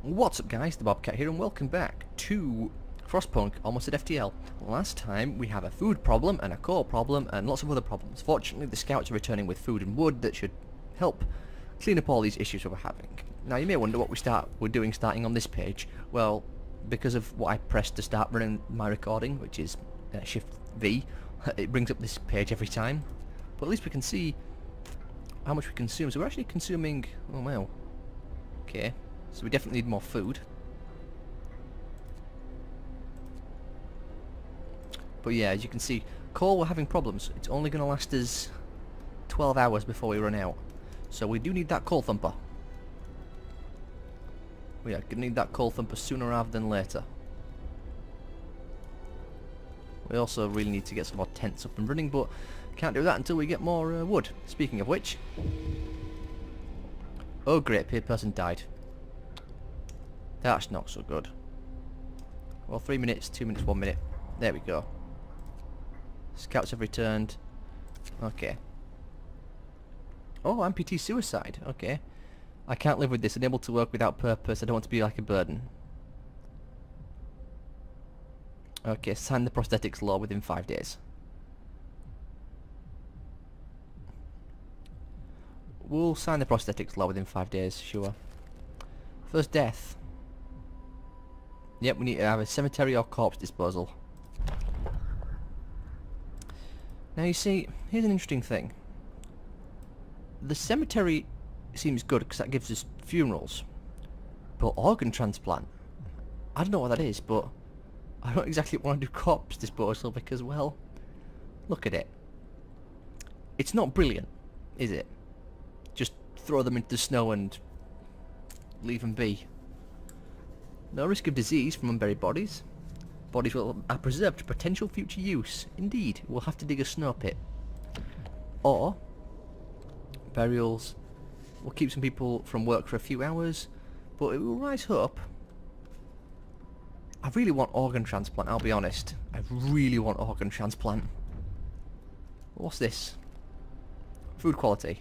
What's up guys, the Bobcat here and welcome back to FrostPunk, almost at FTL. Last time we have a food problem and a coal problem and lots of other problems. Fortunately the scouts are returning with food and wood that should help clean up all these issues we're having. Now you may wonder what we're doing starting on this page. Well, because of what I pressed to start running my recording, which is Shift V, it brings up this page every time. But at least we can see how much we consume. So we're actually consuming, oh wow, okay. So we definitely need more food. But yeah, as you can see, coal, we're having problems. It's only going to last us 12 hours before we run out. So we do need that coal thumper. We are going to need that coal thumper sooner rather than later. We also really need to get some more tents up and running, but can't do that until we get more wood. Speaking of which... oh great, a person died. That's not so good. Well, 3 minutes, 2 minutes, 1 minute. There we go. Scouts have returned. Okay. Oh, amputee suicide. Okay. I can't live with this. Unable to work without purpose. I don't want to be like a burden. Okay, sign the prosthetics law within 5 days. We'll sign the prosthetics law within 5 days, sure. First death. Yep, we need to have a cemetery or corpse disposal. Now you see, here's an interesting thing. The cemetery seems good because that gives us funerals. But organ transplant, I don't know what that is, but I don't exactly want to do corpse disposal because, well, look at it. It's not brilliant, is it? Just throw them into the snow and leave them be. No risk of disease from unburied bodies. Bodies are preserved for potential future use. Indeed, we'll have to dig a snow pit. Or, burials will keep some people from work for a few hours, but it will rise up. I really want organ transplant, I'll be honest. I really want organ transplant. What's this? Food quality.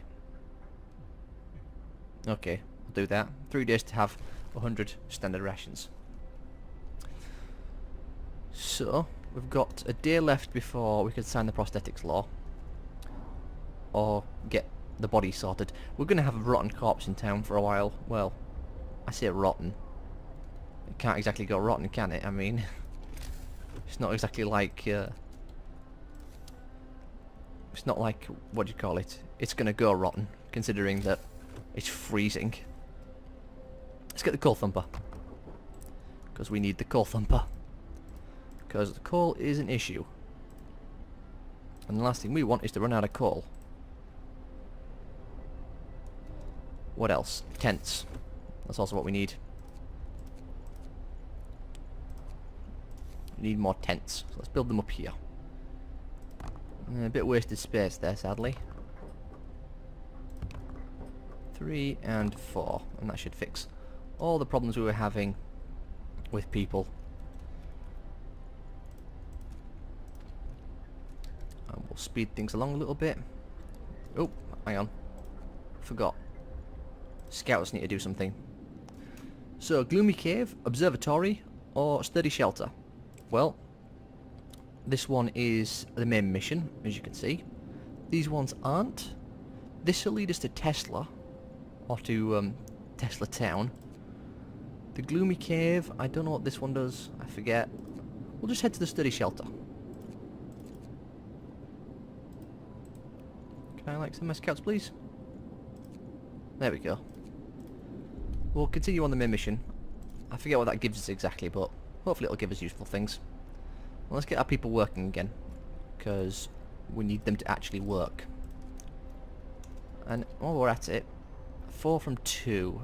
Okay, I'll do that. 3 days to have 100 standard rations. So, we've got a day left before we can sign the prosthetics law. Or get the body sorted. We're going to have a rotten corpse in town for a while. Well, I say rotten. It can't exactly go rotten, can it? I mean, it's not exactly like... it's not like, what do you call it? It's going to go rotten, considering that it's freezing. Let's get the coal thumper. Because we need the coal thumper. Because the coal is an issue. And the last thing we want is to run out of coal. What else? Tents. That's also what we need. We need more tents. So let's build them up here. A bit wasted space there, sadly. 3 and 4. And that should fix all the problems we were having with people. And we'll speed things along a little bit. Oh, hang on. Forgot. Scouts need to do something. So, gloomy cave, observatory, or sturdy shelter. Well, this one is the main mission, as you can see. These ones aren't. This will lead us to Tesla, or to Tesla Town. The gloomy cave, I don't know what this one does, I forget. We'll just head to the sturdy shelter. Can I like some more scouts, please? There we go. We'll continue on the main mission. I forget what that gives us exactly, but hopefully it'll give us useful things. Well, let's get our people working again, because we need them to actually work. And while we're at it, 4 from 2.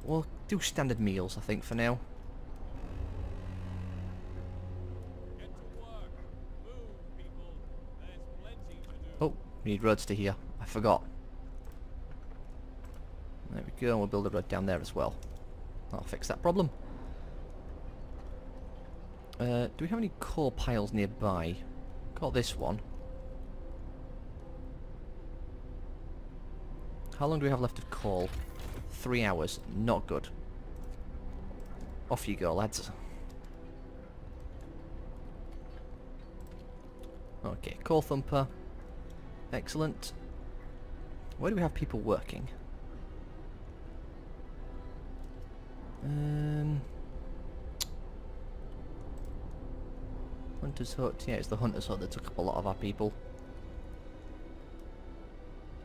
We'll do standard meals, I think, for now. Oh, we need roads to here. I forgot. There we go, and we'll build a road down there as well. That'll fix that problem. Do we have any coal piles nearby? Got this one. How long do we have left of coal? 3 hours. Not good. Off you go, lads. Okay, Core Thumper. Excellent. Where do we have people working? Hunter's Hut. Yeah, it's the Hunter's Hut that took up a lot of our people.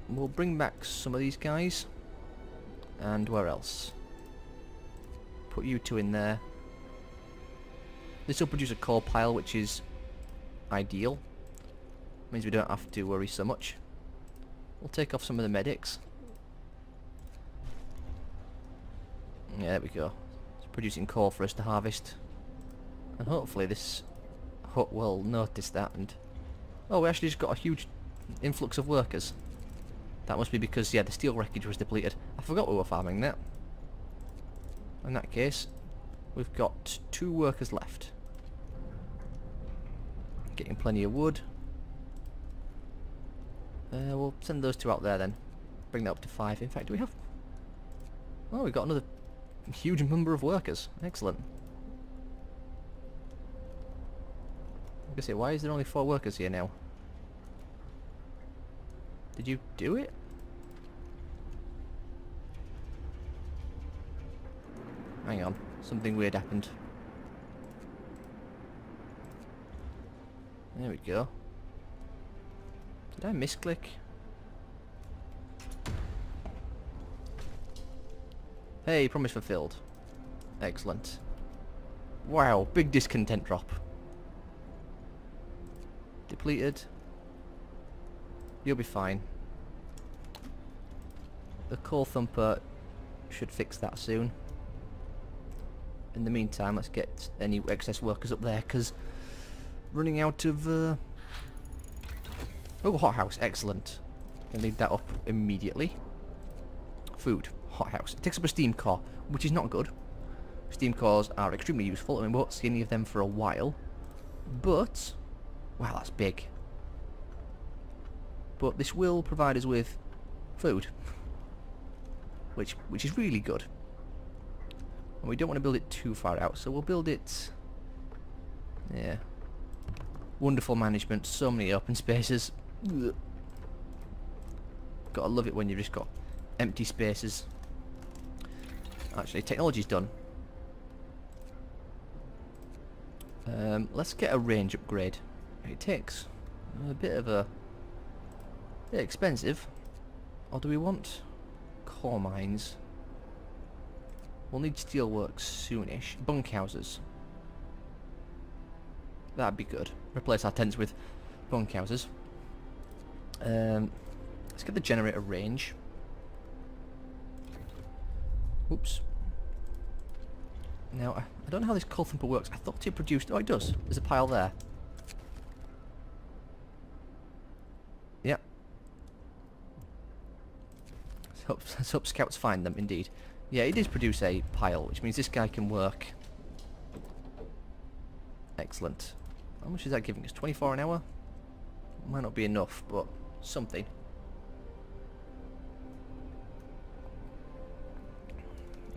We'll bring back some of these guys. And where else? Put you two in there. This will produce a core pile, which is ideal. Means we don't have to worry so much. We'll take off some of the medics. Yeah, there we go. It's producing core for us to harvest. And hopefully this hut will notice that and... Oh, we actually just got a huge influx of workers. That must be because, yeah, the steel wreckage was depleted. I forgot we were farming that. In that case, we've got 2 workers left. Getting plenty of wood. We'll send those 2 out there then. Bring that up to 5. In fact, do we have... Oh, we've got another huge number of workers. Excellent. I was gonna say, why is there only 4 workers here now? Did you do it? Hang on, something weird happened. There we go. Did I misclick? Hey, promise fulfilled. Excellent. Wow, big discontent drop. Depleted. You'll be fine. The Core Thumper should fix that soon. In the meantime, let's get any excess workers up there, because running out of... Oh, hothouse, excellent. We'll need that up immediately. Food, hothouse. It takes up a steam core, which is not good. Steam cores are extremely useful, and we won't see any of them for a while. But... Wow, that's big. But this will provide us with food. Which is really good. And we don't want to build it too far out, so we'll build it... Yeah. Wonderful management, so many open spaces. Ugh. Gotta love it when you've just got empty spaces. Actually, technology's done. Let's get a range upgrade. It takes a bit of a... bit expensive. Or do we want core mines? We'll need steelworks soonish. Bunkhouses. That'd be good. Replace our tents with bunkhouses. Let's get the generator range. Oops. Now, I don't know how this coal thumper works. I thought it produced... Oh, it does. There's a pile there. Yep. Let's hope scouts find them, indeed. Yeah, it does produce a pile, which means this guy can work. Excellent. How much is that giving us? 24 an hour? Might not be enough, but something.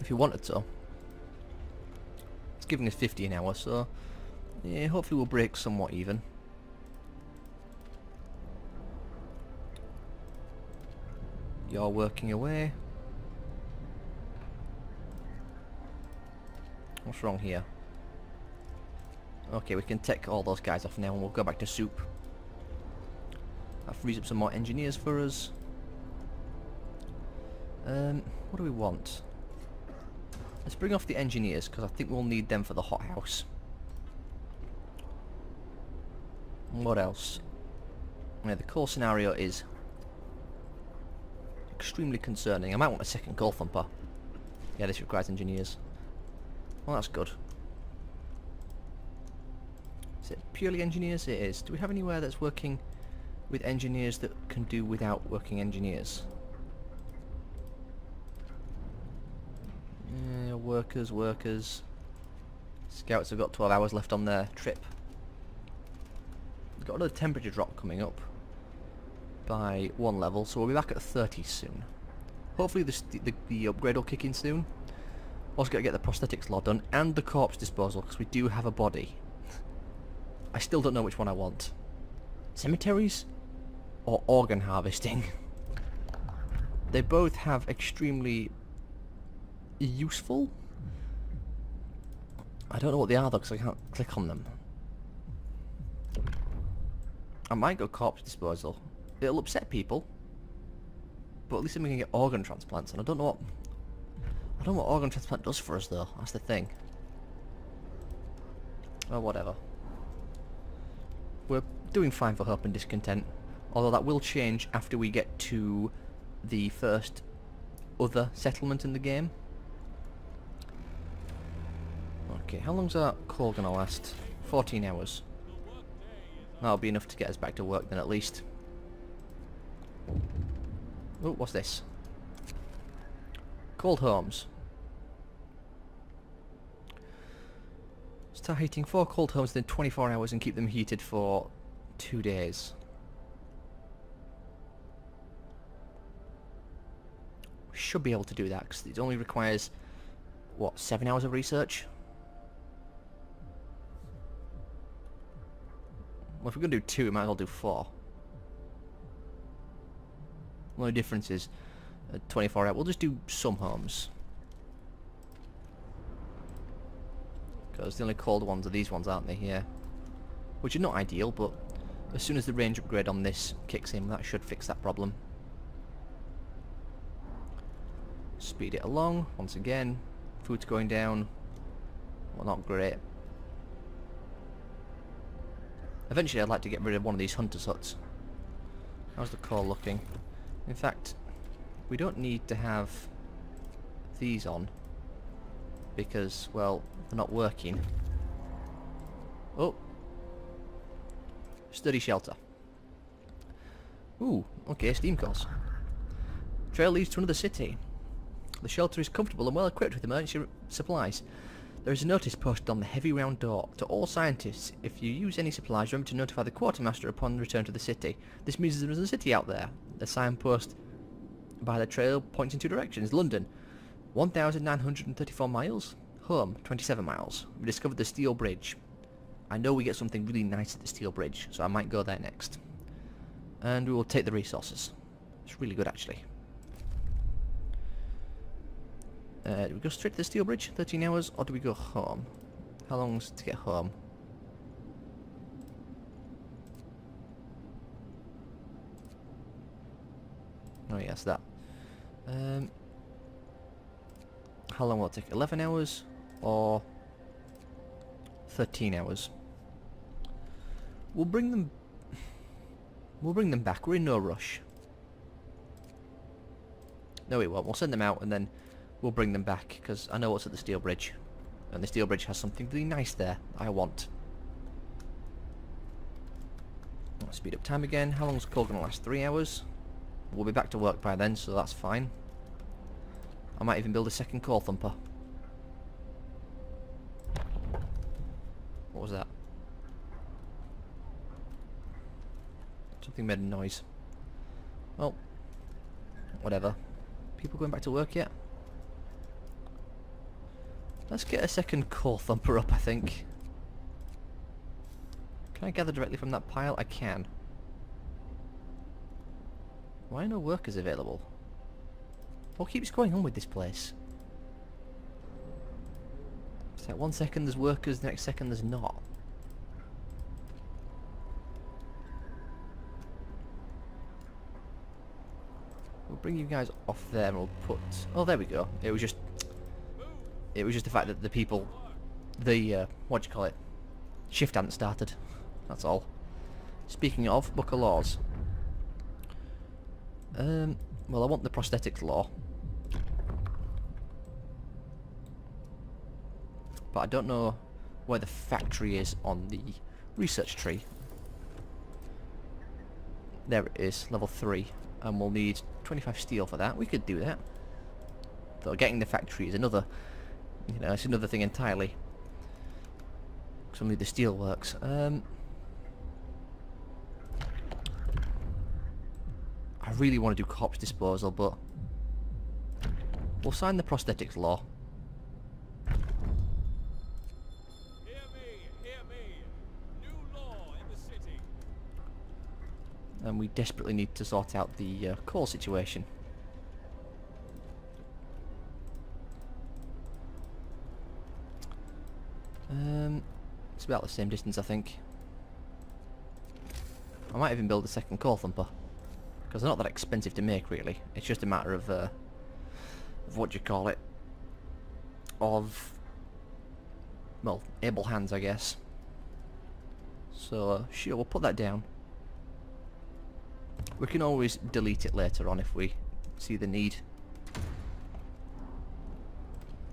If you wanted to. It's giving us 50 an hour, so... yeah, hopefully we'll break somewhat even. You're working away. What's wrong here? Okay, we can take all those guys off now and we'll go back to soup. That frees up some more engineers for us. What do we want? Let's bring off the engineers, because I think we'll need them for the hothouse. What else? Yeah, the core scenario is extremely concerning. I might want a second coal thumper. Yeah, this requires engineers. Well, that's good. Is it purely engineers? It is. Do we have anywhere that's working with engineers that can do without working engineers? Yeah, workers. Scouts have got 12 hours left on their trip. We've got another temperature drop coming up by 1 level, so we'll be back at 30 soon. Hopefully the upgrade will kick in soon. Also gotta get the prosthetics law done and the corpse disposal, because we do have a body. I still don't know which one I want. Cemeteries or organ harvesting? They both have extremely useful. I don't know what they are though, because I can't click on them. I might go corpse disposal. It'll upset people, but at least I'm gonna get organ transplants, and I don't know what organ transplant does for us though. That's the thing. Well, whatever. We're doing fine for hope and discontent, although that will change after we get to the first other settlement in the game. Okay, how long's our call gonna last? 14 hours. That'll be enough to get us back to work then, at least. Oh, what's this? Cold homes. Start heating 4 cold homes within 24 hours and keep them heated for 2 days. We should be able to do that, because it only requires, what, 7 hours of research? Well, if we're going to do 2, we might as well do 4. The only difference is 24 hours. We'll just do some homes. Because the only cold ones are these ones, aren't they? Yeah. Which are not ideal, but as soon as the range upgrade on this kicks in, that should fix that problem. Speed it along, once again. Food's going down. Well, not great. Eventually I'd like to get rid of one of these hunter's huts. How's the core looking? In fact, we don't need to have these on, because, well, they're not working. Oh! Study shelter. Ooh, okay, steam cores. Trail leads to another city. The shelter is comfortable and well equipped with emergency supplies. There is a notice posted on the heavy round door. To all scientists, if you use any supplies, remember to notify the quartermaster upon return to the city. This means there is a city out there. The signpost by the trail points in 2 directions. London, 1,934 miles. Home, 27 miles. We discovered the steel bridge. I know we get something really nice at the steel bridge, so I might go there next. And we will take the resources. It's really good, actually. Do we go straight to the steel bridge, 13 hours, or do we go home? How long's to get home? Oh yes, that. How long will it take? 11 hours or 13 hours? We'll bring them back. We're in no rush. No, we won't. We'll send them out and then we'll bring them back, because I know what's at the steel bridge. And the steel bridge has something really nice there I want. I'll speed up time again. How long is the call going to last? 3 hours? We'll be back to work by then, so that's fine. I might even build a second core thumper. What was that? Something made a noise. Well, whatever. People going back to work yet? Let's get a second core thumper up, I think. Can I gather directly from that pile? I can. Why are no workers available? What keeps going on with this place? It's like 1 second there's workers, the next second there's not. We'll bring you guys off there and we'll put... Oh, there we go. It was just the fact that the people... what do you call it? Shift hadn't started. That's all. Speaking of, Book of Laws. Well, I want the prosthetics law. But I don't know where the factory is on the research tree. There it is, level 3. And we'll need 25 steel for that. We could do that. Though getting the factory is another... You know, it's another thing entirely. Because only the steel works. I really want to do corpse disposal, but We'll sign the prosthetics law. Hear me. New law in the city. And we desperately need to sort out the coal situation. It's about the same distance, I think. I might even build a second coal thumper, because they're not that expensive to make, really. It's just a matter of what do you call it? Of, well, able hands, I guess. So, sure, we'll put that down. We can always delete it later on if we see the need.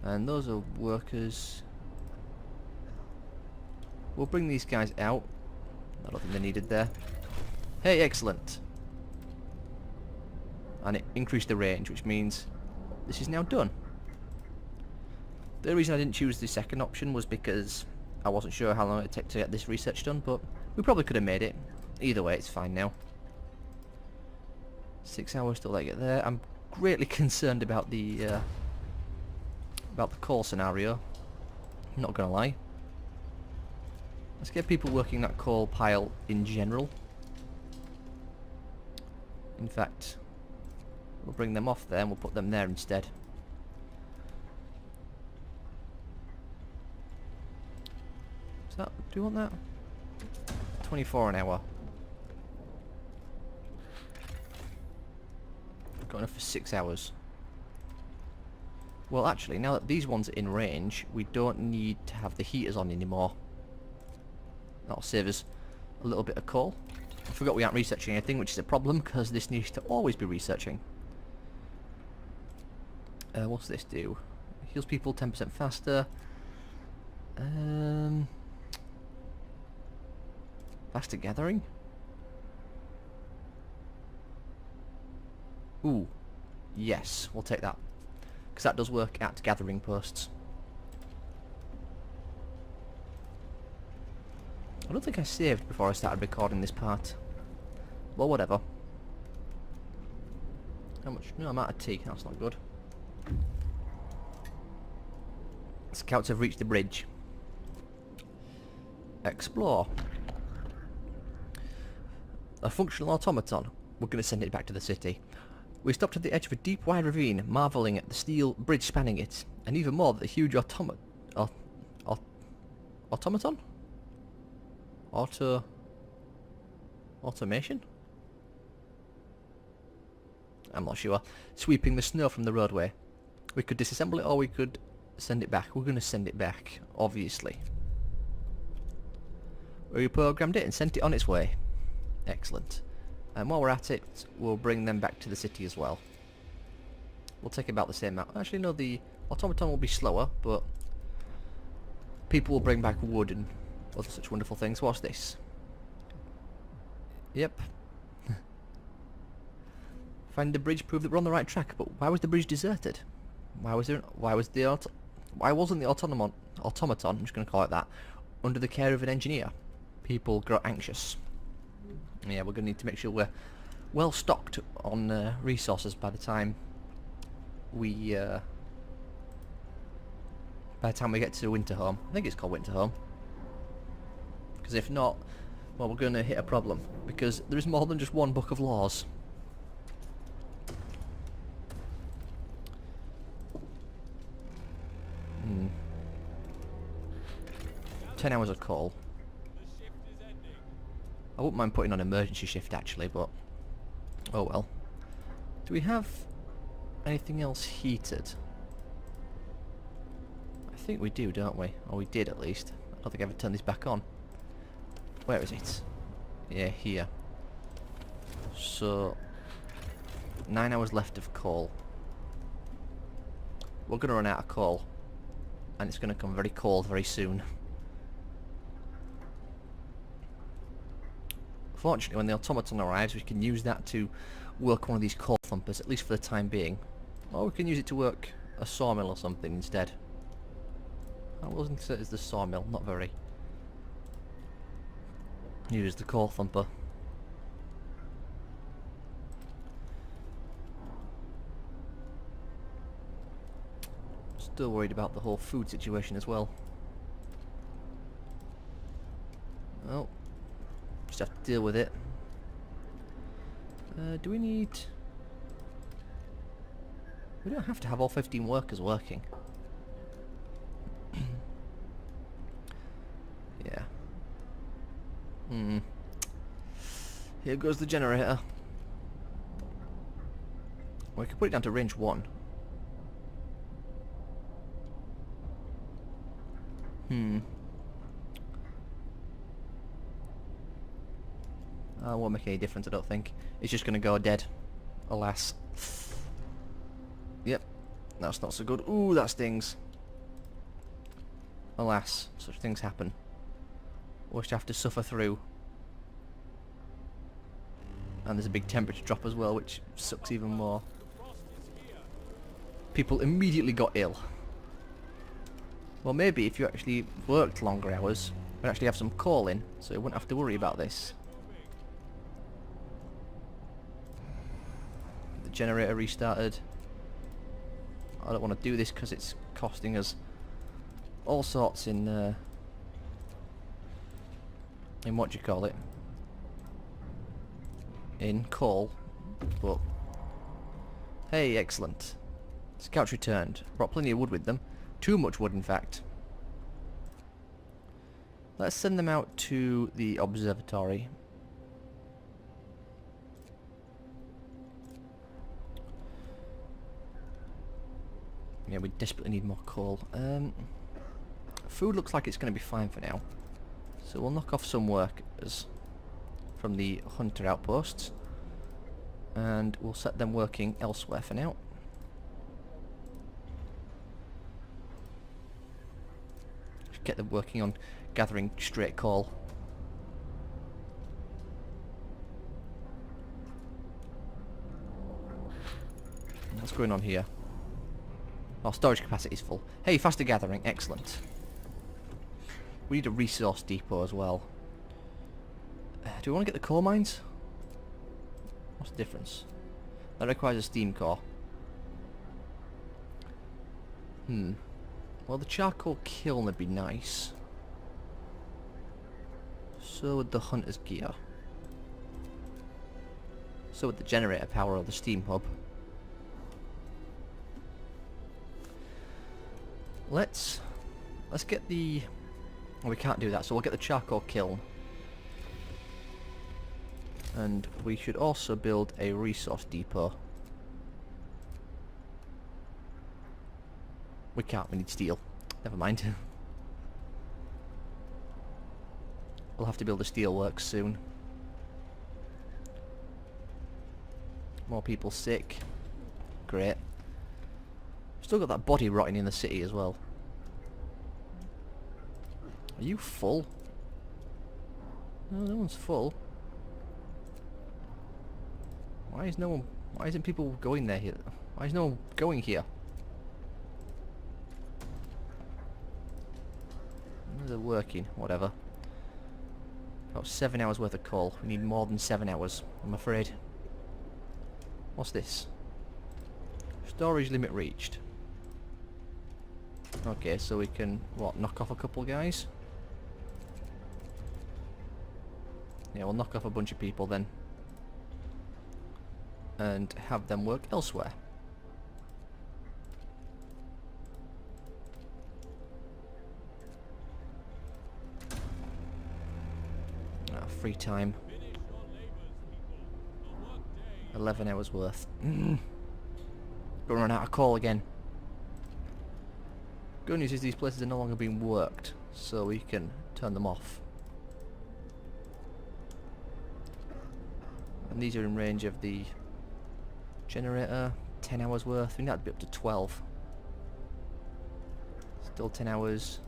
And those are workers. We'll bring these guys out. I don't think they're needed there. Hey, excellent. And it increased the range, which means this is now done. The reason I didn't choose the second option was because I wasn't sure how long it would take to get this research done, but we probably could have made it. Either way, it's fine now. 6 hours till they get there. I'm greatly concerned about the coal scenario. I'm not gonna lie. Let's get people working that coal pile in general. In fact, we'll bring them off there and we'll put them there instead. Is that, do you want that? 24 an hour. Got enough for 6 hours. Well, actually, now that these ones are in range, we don't need to have the heaters on anymore. That'll save us a little bit of coal. I forgot we aren't researching anything, which is a problem, because this needs to always be researching. What's this do? Heals people 10% faster. Faster gathering? Ooh. Yes, we'll take that. Because that does work at gathering posts. I don't think I saved before I started recording this part. Well, whatever. How much? No, I'm out of tea. That's not good. Scouts have reached the bridge. Explore. A functional automaton. We're going to send it back to the city. We stopped at the edge of a deep, wide ravine, marvelling at the steel bridge spanning it, and even more at the huge automaton? Automation? I'm not sure. Sweeping the snow from the roadway. We could disassemble it or we could send it back. We're going to send it back, obviously. We reprogrammed it and sent it on its way. Excellent. And while we're at it, we'll bring them back to the city as well. We'll take about the same amount. Actually, no, the automaton will be slower, but people will bring back wood and other such wonderful things. What's this? Yep. Find the bridge, prove that we're on the right track. But why was the bridge deserted? Why wasn't the automaton, I'm just going to call it that, under the care of an engineer? People grow anxious. Yeah, we're going to need to make sure we're well stocked on resources by the time we get to Winterhome. I think it's called Winterhome. Because if not, well, we're going to hit a problem. Because there is more than just one book of laws. Hmm. 10 hours of coal. I wouldn't mind putting on emergency shift actually, but oh well. Do we have anything else heated? I think we do, don't we? Or we did at least. I don't think I ever turned this back on. Where is it? Yeah, here. So 9 hours left of coal. We're going to run out of coal. And it's going to come very cold very soon. Fortunately, when the automaton arrives, we can use that to work one of these coal thumpers, at least for the time being. Or we can use it to work a sawmill or something instead. I wasn't set as the sawmill, not very. Use the coal thumper. Still worried about the whole food situation as well. Well, just have to deal with it. Do we need... We don't have to have all 15 workers working. Yeah. Here goes the generator. We could put it down to range 1. Won't make any difference, I don't think. It's just going to go dead. Alas. Yep. That's not so good. Ooh, that stings. Alas, such things happen. Which have to suffer through. And there's a big temperature drop as well, which sucks even more. People immediately got ill. Well, maybe if you actually worked longer hours, we'd actually have some coal in, so you wouldn't have to worry about this. The generator restarted. I don't want to do this because it's costing us all sorts in what do you call it? In coal. But hey, excellent. Scouts returned. Brought plenty of wood with them. Too much wood, in fact. Let's send them out to the observatory. Yeah, we desperately need more coal. Food looks like it's going to be fine for now. So we'll knock off some workers from the hunter outposts. And we'll set them working elsewhere for now. Just get them working on gathering straight coal. What's going on here? Our storage capacity is full. Hey, faster gathering. Excellent. We need a resource depot as well. Do we want to get the coal mines? What's the difference? That requires a steam core. Well, the charcoal kiln would be nice. So would the hunter's gear. So would the generator power of the steam hub. Let's get the... Well, we can't do that, so we'll get the charcoal kiln. And we should also build a resource depot. We can't, we need steel. Never mind. We'll have to build a steelworks soon. More people sick. Great. Still got that body rotting in the city as well. Are you full? No, no one's full. Why isn't people going there here? Why is no one going here? They're working, whatever. About 7 hours worth of coal. We need more than 7 hours, I'm afraid. What's this? Storage limit reached. Okay, so we can, what, knock off a couple guys? Yeah, we'll knock off a bunch of people then. And have them work elsewhere. Free time. 11 hours worth. Gonna run out of coal again. Good news is these places are no longer being worked, so we can turn them off. And these are in range of the generator. 10 hours worth. I think that'd be up to 12. Still 10 hours.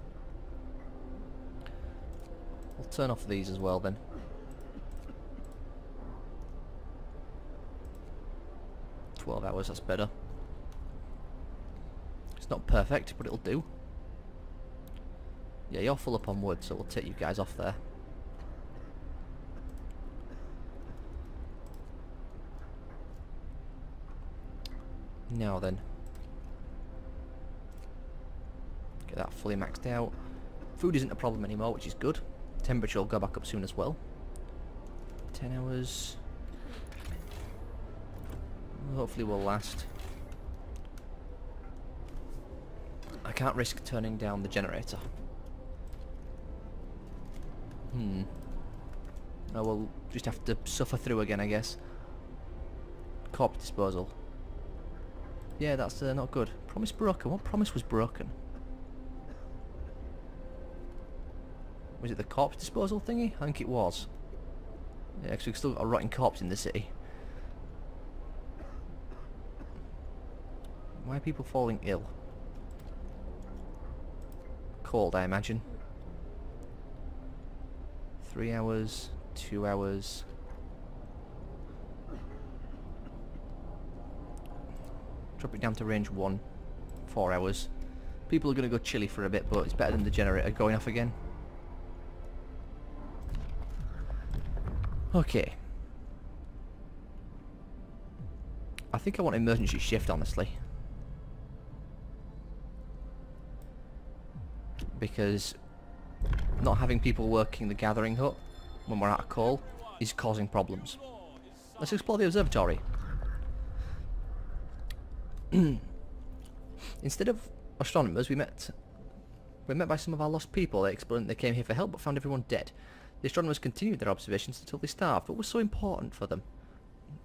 We'll turn off these as well then. Hours, that's better. It's not perfect, but it'll do. Yeah, you're full up on wood, so we'll take you guys off there. Now then. that fully maxed out. Food isn't a problem anymore, which is good. Temperature will go back up soon as well. 10 hours. Hopefully will last. I can't risk turning down the generator. I will just have to suffer through again, I guess. Corpse disposal. Yeah, that's not good. Promise broken. What promise was broken? Was it the corpse disposal thingy? I think it was. Yeah, because we've still got a rotting corpse in the city. Why are people falling ill? Cold, I imagine. 3 hours, 2 hours. Drop it down to range 1. 4 hours. People are going to go chilly for a bit, but it's better than the generator going off again. Okay. I think I want emergency shift, honestly. Because not having people working the gathering hut when we're out of coal is causing problems. Let's explore the observatory. Instead of astronomers, we were met by some of our lost people. They explained they came here for help but found everyone dead. The astronomers continued their observations until they starved. What was so important for them?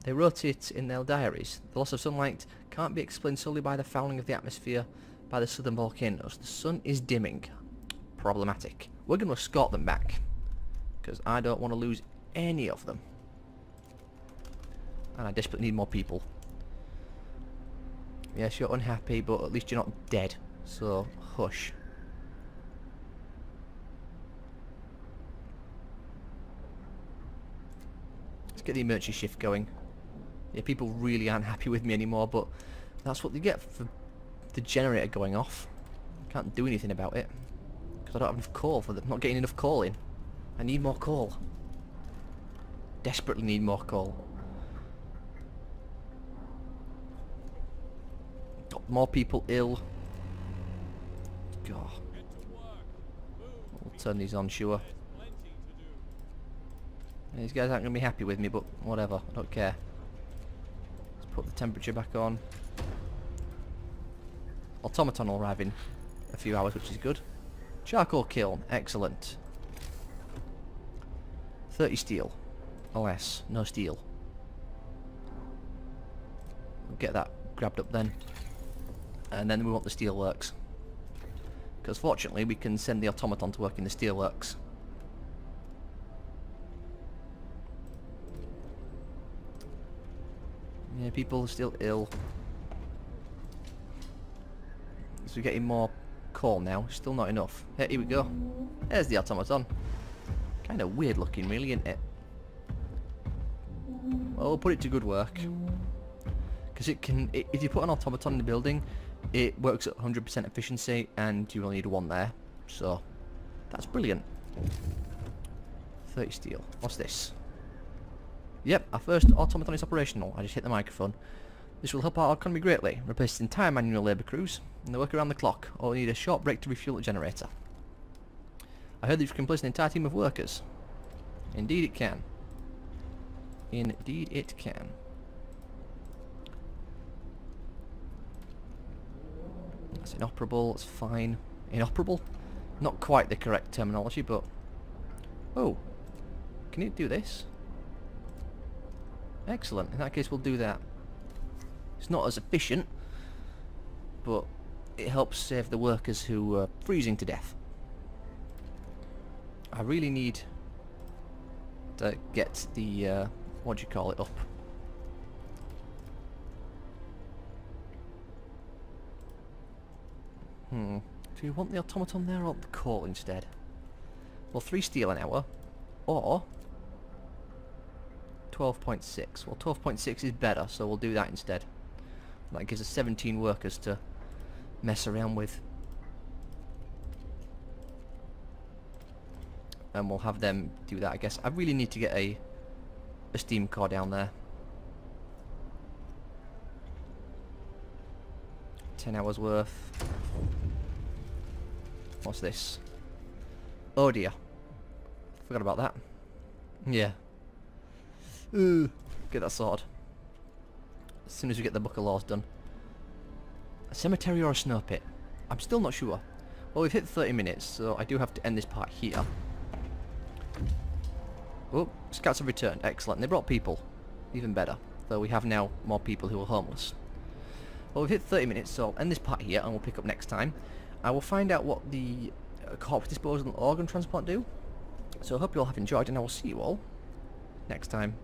They wrote it in their diaries. The loss of sunlight can't be explained solely by the fouling of the atmosphere by the southern volcanoes. The sun is dimming. Problematic. We're going to escort them back, because I don't want to lose any of them. And I desperately need more people. Yes, you're unhappy, but at least you're not dead. So, hush. Let's get the emergency shift going. Yeah, people really aren't happy with me anymore, but that's what they get for the generator going off. Can't do anything about it, because I don't have enough coal for them. Not getting enough coal in. I need more coal. Desperately need more coal. Got more people ill. God. We'll turn these on, sure. These guys aren't going to be happy with me, but whatever. I don't care. Let's put the temperature back on. Automaton will arrive in a few hours, which is good. Charcoal kiln. Excellent. 30 steel. Alas, no steel. We'll get that grabbed up then. And then we want the steelworks. Because fortunately we can send the automaton to work in the steelworks. Yeah, people are still ill. So we're getting more coal now. Still not enough. Hey, here we go. There's the automaton. Kind of weird looking, really, isn't it? Well, we'll put it to good work. Because it can... if you put an automaton in the building, it works at 100% efficiency, and you only need one there. So, that's brilliant. 30 steel. What's this? Yep, our first automaton is operational. I just hit the microphone. This will help our economy greatly. Replace the entire manual labour crews, and they work around the clock, or we need a short break to refuel the generator. I heard that you can place an entire team of workers. Indeed it can. Indeed it can. That's inoperable, that's fine. Inoperable? Not quite the correct terminology, but... Oh! Can it do this? Excellent, in that case we'll do that. It's not as efficient, but it helps save the workers who are freezing to death. I really need to get the, what do you call it, up. Do you want the automaton there or the coal instead? Well, 3 steel an hour, or 12.6. Well, 12.6 is better, so we'll do that instead. That gives us 17 workers to mess around with. And we'll have them do that, I guess. I really need to get a steam core down there. 10 hours worth. What's this? Oh dear. Forgot about that. Yeah. Ooh. Get that sorted. As soon as we get the Book of Laws done. A cemetery or a snow pit? I'm still not sure. Well, we've hit 30 minutes, so I do have to end this part here. Oh, scouts have returned. Excellent. They brought people. Even better. Though we have now more people who are homeless. Well, we've hit 30 minutes, so I'll end this part here and we'll pick up next time. I will find out what the corpse disposal and organ transplant do. So I hope you all have enjoyed, and I will see you all next time.